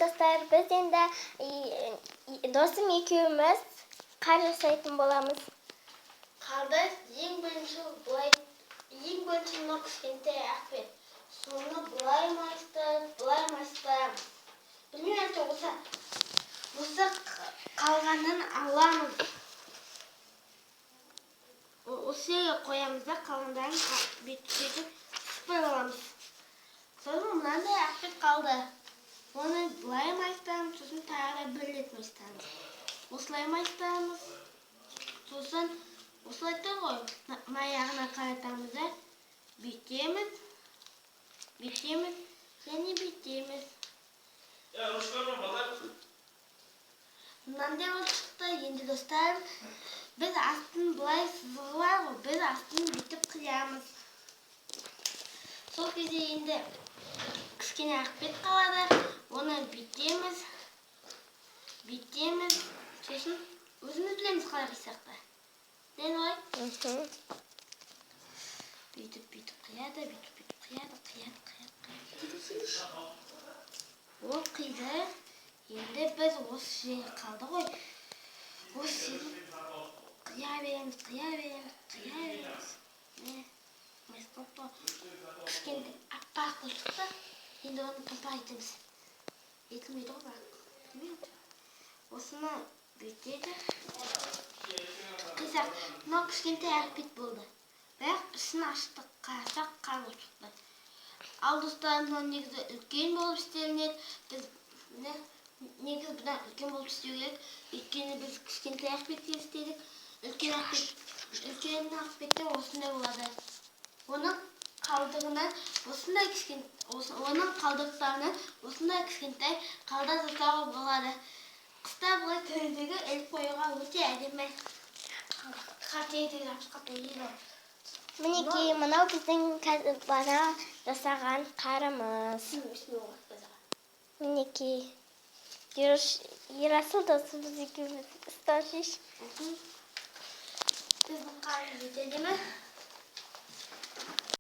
достар, біз енді досым екеуміз қар жасайтын боламыз. Қарда ең бірінші мына кішкентай ақпен. Соны бұлай майыстырамыз. Білмеймін, осы қалғанын аламыз. Осы жерге қоямыз да, қалғандарын бет-бетін сыпырып аламыз. Сосын мынандай ақпет қалды. Оны бұлай майыстырамыз, сосын тағы да бір рет майыстырамыз. Осылай майыстырамыз. Сосын осылай тұр ғой, аяғына қаратамыз да, бүйтеміз, және бүйтеміз. Мынандай болып шықты. Енді достар, біз астын бұлай сызығы бар ғой, біз астын бүйтіп қиямыз. Сол кезде енді кішкене ақбет қалады, оны бүйтеміз, сосын өзіміз білеміз қалай қисақты. Ден ғой? Бүйтіп қияды, Ол қиды. Енді біз осы жер қалды ғой. Осы жерді қия береміз. Кішкентай аппақ болып шықты. Енді оны топақ етеміз. Етілмейді ғой бірақ. Осыны бүйтеді. Қисақ, мынау кішкентай ақбет болды. Бірақ ішін аштық, қарасақ қар болып шықты. Ал достарым, мынау негізі үлкен болып істелінеді. Біз негізі бұдан үлкен болып істеу керек. Өйткені біз кішкентай ақбетте істедік. Үлкен ақбетте осындай болады. Оның қалдықтарынан осындай кішкентай қалда жасауға болады. Қыста бұлай терезеге іліп қоюға өте әдемі. Мінекей, мынау біздің бана жасаған қарымыз. Мінекей, Ерасыл досымыз екеуміз ұстаушыш. Біздің қарымыз өте әдемі.